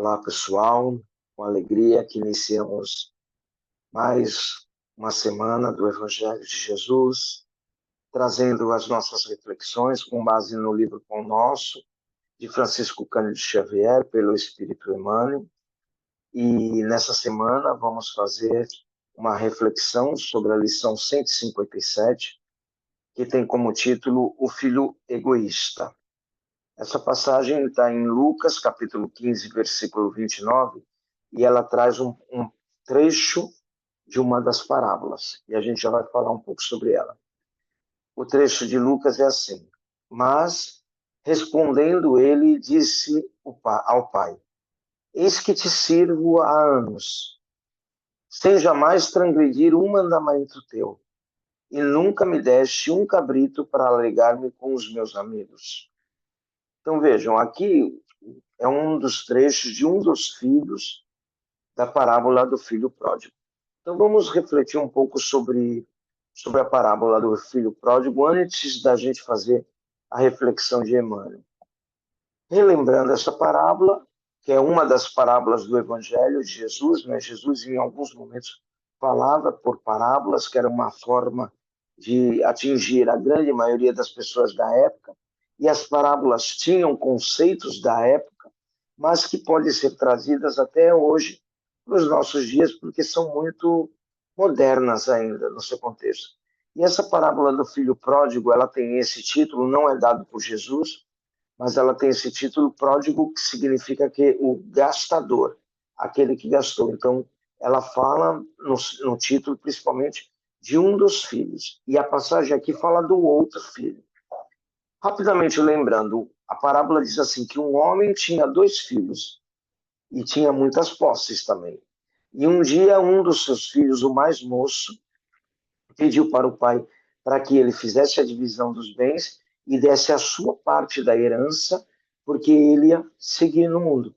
Olá, pessoal. Com alegria que iniciamos mais uma semana do Evangelho de Jesus, trazendo as nossas reflexões com base no livro Pão Nosso, de Francisco Cândido Xavier, pelo Espírito Emmanuel. E nessa semana vamos fazer uma reflexão sobre a lição 157, que tem como título O Filho Egoísta. Essa passagem está em Lucas, capítulo 15, versículo 29, e ela traz um trecho de uma das parábolas, e a gente já vai falar um pouco sobre ela. O trecho de Lucas é assim: Mas, respondendo ele, disse ao pai: Eis que te sirvo há anos, sem jamais transgredir um mandamento teu, e nunca me deste um cabrito para alegar-me com os meus amigos. Então vejam, aqui é um dos trechos de um dos filhos da parábola do filho pródigo. Então vamos refletir um pouco sobre a parábola do filho pródigo antes da gente fazer a reflexão de Emmanuel. Relembrando essa parábola, que é uma das parábolas do Evangelho de Jesus, né? Jesus em alguns momentos falava por parábolas, que era uma forma de atingir a grande maioria das pessoas da época, e as parábolas tinham conceitos da época, mas que podem ser trazidas até hoje para os nossos dias, porque são muito modernas ainda no seu contexto. E essa parábola do filho pródigo, ela tem esse título, não é dado por Jesus, mas ela tem esse título pródigo, que significa que o gastador, aquele que gastou. Então, ela fala no título, principalmente, de um dos filhos. E a passagem aqui fala do outro filho. Rapidamente lembrando, a parábola diz assim, que um homem tinha 2 filhos, e tinha muitas posses também. E um dia, um dos seus filhos, o mais moço, pediu para o pai para que ele fizesse a divisão dos bens e desse a sua parte da herança, porque ele ia seguir no mundo,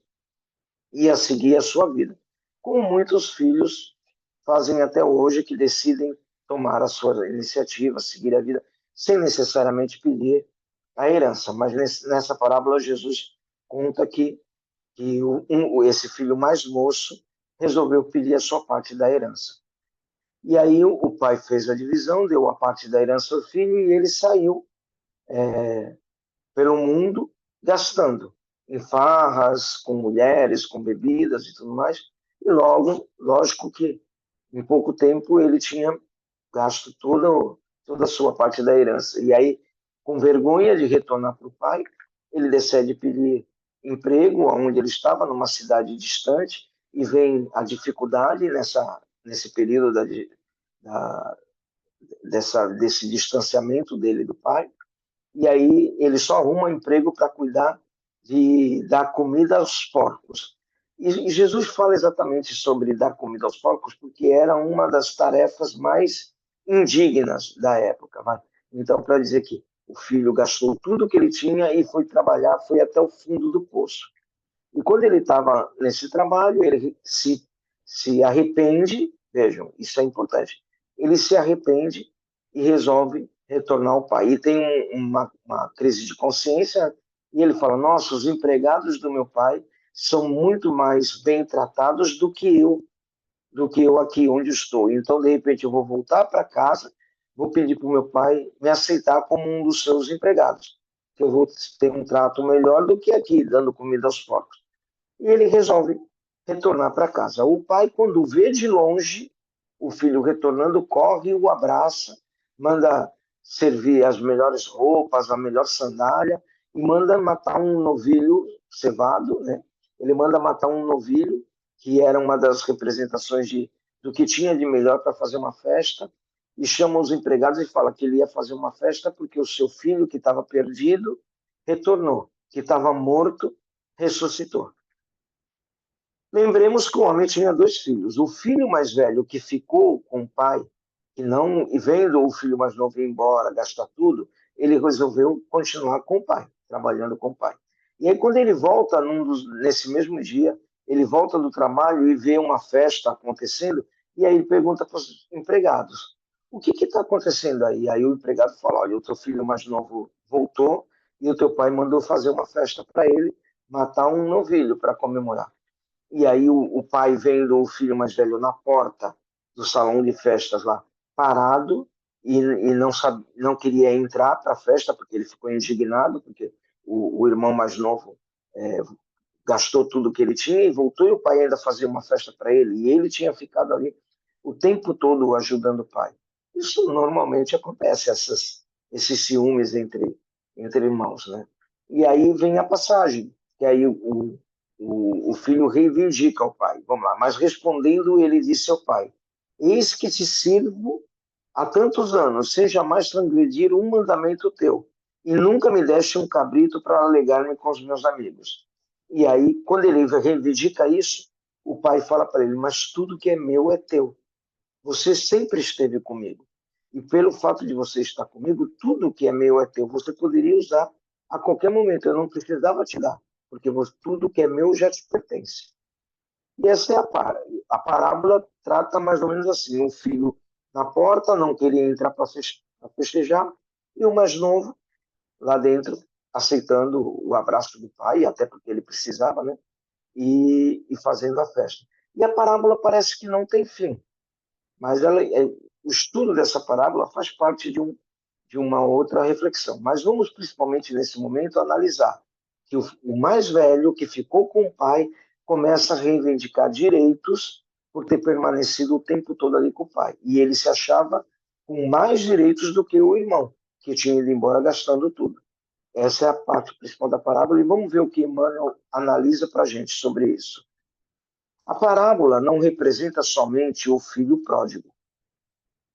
ia seguir a sua vida. Como muitos filhos fazem até hoje, que decidem tomar a sua iniciativa, seguir a vida, sem necessariamente pedir a herança. Mas nessa parábola, Jesus conta que esse filho mais moço resolveu pedir a sua parte da herança. E aí o pai fez a divisão, deu a parte da herança ao filho e ele saiu pelo mundo gastando em farras, com mulheres, com bebidas e tudo mais. E logo, lógico que em pouco tempo ele tinha gasto toda a sua parte da herança. E aí, com vergonha de retornar para o pai, ele decide pedir emprego onde ele estava, numa cidade distante, e vem a dificuldade nesse período desse distanciamento dele do pai, e aí ele só arruma um emprego para cuidar de dar comida aos porcos. E Jesus fala exatamente sobre dar comida aos porcos, porque era uma das tarefas mais indignas da época. Vai? Então, para dizer que o filho gastou tudo que ele tinha e foi trabalhar, foi até o fundo do poço. E quando ele estava nesse trabalho, ele se arrepende, vejam, isso é importante, ele se arrepende e resolve retornar ao pai. E tem uma crise de consciência, e ele fala, nossa, os empregados do meu pai são muito mais bem tratados do que eu aqui onde estou. Então, de repente, eu vou voltar para casa, vou pedir para o meu pai me aceitar como um dos seus empregados, que eu vou ter um trato melhor do que aqui, dando comida aos porcos. E ele resolve retornar para casa. O pai, quando vê de longe o filho retornando, corre e o abraça, manda servir as melhores roupas, a melhor sandália, e manda matar um novilho cevado, né? Ele manda matar um novilho, que era uma das representações do que tinha de melhor para fazer uma festa, e chama os empregados e fala que ele ia fazer uma festa porque o seu filho, que estava perdido, retornou, que estava morto, ressuscitou. Lembremos que o homem tinha 2 filhos. O filho mais velho, que ficou com o pai, que não, e vendo o filho mais novo ir embora, gastar tudo, ele resolveu continuar com o pai, trabalhando com o pai. E aí, quando ele volta, nesse mesmo dia, ele volta do trabalho e vê uma festa acontecendo, e aí ele pergunta para os empregados, o que está acontecendo aí? Aí o empregado fala, olha, o teu filho mais novo voltou, e o teu pai mandou fazer uma festa para ele, matar um novilho para comemorar. e aí o pai vendo o filho mais velho na porta do salão de festas lá, parado, e não queria entrar para a festa, porque ele ficou indignado, porque o irmão mais novo é, gastou tudo que ele tinha e voltou, e o pai ainda fazia uma festa para ele, e ele tinha ficado ali o tempo todo ajudando o pai. Isso normalmente acontece, esses ciúmes entre irmãos, né? E aí vem a passagem, que aí o filho reivindica ao pai. Vamos lá, mas respondendo, ele disse ao pai: Eis que te sirvo há tantos anos, sem jamais transgredir um mandamento teu, e nunca me deste um cabrito para alegar-me com os meus amigos. E aí, quando ele reivindica isso, o pai fala para ele: Mas tudo que é meu é teu. Você sempre esteve comigo. E pelo fato de você estar comigo, tudo que é meu é teu. Você poderia usar a qualquer momento. Eu não precisava te dar, porque tudo que é meu já te pertence. E essa é a parábola trata mais ou menos assim: um filho na porta, não queria entrar para festejar, e o mais novo lá dentro, aceitando o abraço do pai, até porque ele precisava, né? E fazendo a festa. E a parábola parece que não tem fim, mas o estudo dessa parábola faz parte de uma outra reflexão. Mas vamos, principalmente nesse momento, analisar que o mais velho, que ficou com o pai, começa a reivindicar direitos por ter permanecido o tempo todo ali com o pai. E ele se achava com mais direitos do que o irmão, que tinha ido embora gastando tudo. Essa é a parte principal da parábola, e vamos ver o que Emmanuel analisa para a gente sobre isso. A parábola não representa somente o filho pródigo,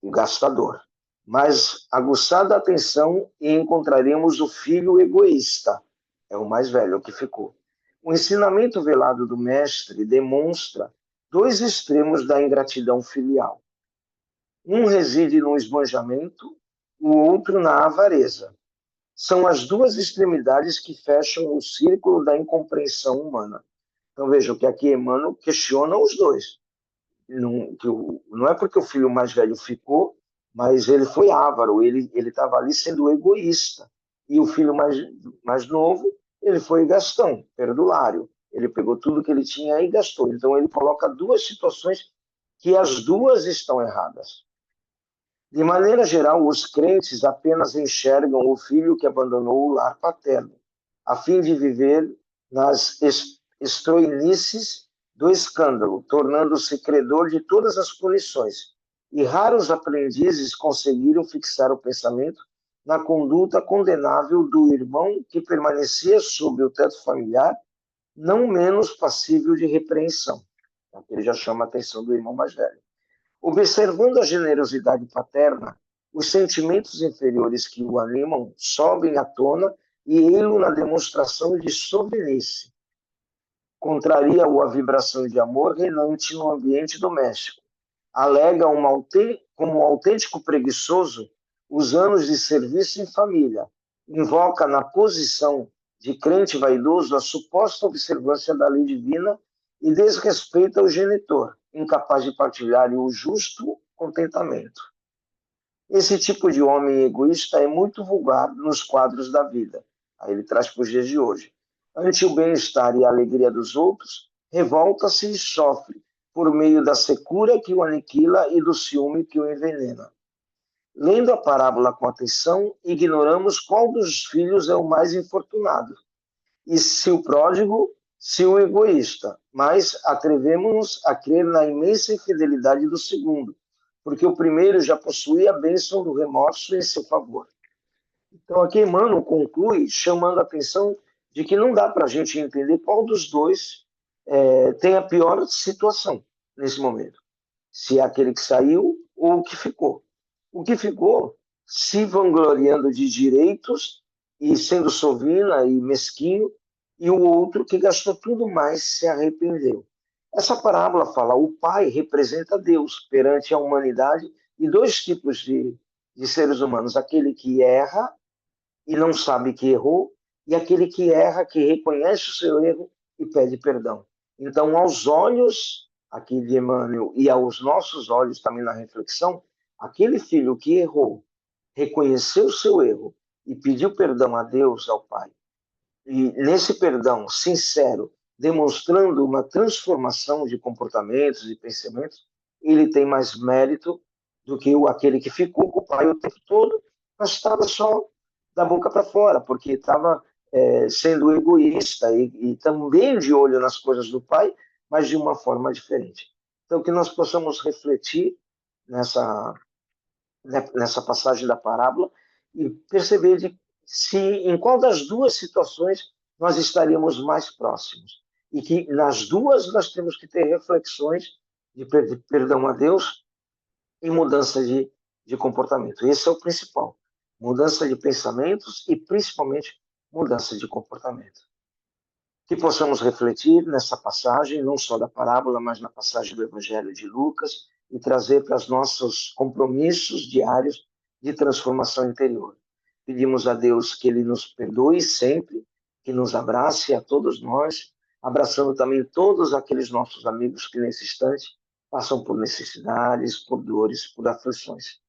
o gastador, mas, aguçada a atenção, e encontraremos o filho egoísta, é o mais velho que ficou. O ensinamento velado do mestre demonstra dois extremos da ingratidão filial. Um reside no esbanjamento, o outro na avareza. São as duas extremidades que fecham o círculo da incompreensão humana. Então vejam que aqui Emmanuel questiona os dois. Não é porque o filho mais velho ficou, mas ele foi avaro, ele estava ali sendo egoísta. E o filho mais novo, ele foi gastão, perdulário. Ele pegou tudo que ele tinha e gastou. Então ele coloca duas situações que as duas estão erradas. De maneira geral, os crentes apenas enxergam o filho que abandonou o lar paterno, a fim de viver nas estroinices do escândalo, tornando-se credor de todas as punições. E raros aprendizes conseguiram fixar o pensamento na conduta condenável do irmão que permanecia sob o teto familiar, não menos passível de repreensão. Aqui ele já chama a atenção do irmão mais velho. Observando a generosidade paterna, os sentimentos inferiores que o animam sobem à tona e ele na demonstração de soberanice. Contraria-o a vibração de amor reinante no ambiente doméstico. Alega como autêntico preguiçoso os anos de serviço em família. Invoca na posição de crente vaidoso a suposta observância da lei divina e desrespeita o genitor, incapaz de partilhar o justo contentamento. Esse tipo de homem egoísta é muito vulgar nos quadros da vida. Aí ele traz para os dias de hoje. Ante o bem-estar e a alegria dos outros, revolta-se e sofre por meio da secura que o aniquila e do ciúme que o envenena. Lendo a parábola com atenção, ignoramos qual dos filhos é o mais infortunado, e se o pródigo, se o egoísta, mas atrevemos-nos a crer na imensa infidelidade do segundo, porque o primeiro já possuía a bênção do remorso em seu favor. Então aqui Emmanuel conclui chamando a atenção de que não dá para a gente entender qual dos dois tem a pior situação nesse momento. Se é aquele que saiu ou o que ficou. O que ficou se vangloriando de direitos e sendo sovina e mesquinho, e o outro que gastou tudo mais se arrependeu. Essa parábola fala: o pai representa Deus perante a humanidade e dois tipos de seres humanos: aquele que erra e não sabe que errou, e aquele que erra, que reconhece o seu erro e pede perdão. Então, aos olhos aqui de Emmanuel e aos nossos olhos também na reflexão, aquele filho que errou, reconheceu o seu erro e pediu perdão a Deus, ao Pai, e nesse perdão sincero demonstrando uma transformação de comportamentos e pensamentos, ele tem mais mérito do que aquele que ficou com o pai o tempo todo, mas estava só da boca para fora, porque estava sendo egoísta e também de olho nas coisas do pai, mas de uma forma diferente. Então, que nós possamos refletir nessa, nessa passagem da parábola e perceber se em qual das duas situações nós estaríamos mais próximos. E que nas duas nós temos que ter reflexões de perdão a Deus e mudança de comportamento. Esse é o principal. Mudança de pensamentos e principalmente mudança de comportamento. Que possamos refletir nessa passagem, não só da parábola, mas na passagem do Evangelho de Lucas, e trazer para os nossos compromissos diários de transformação interior. Pedimos a Deus que Ele nos perdoe sempre, que nos abrace a todos nós, abraçando também todos aqueles nossos amigos que nesse instante passam por necessidades, por dores, por aflições.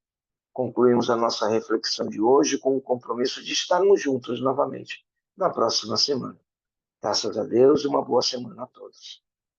Concluímos a nossa reflexão de hoje com o compromisso de estarmos juntos novamente na próxima semana. Graças a Deus e uma boa semana a todos.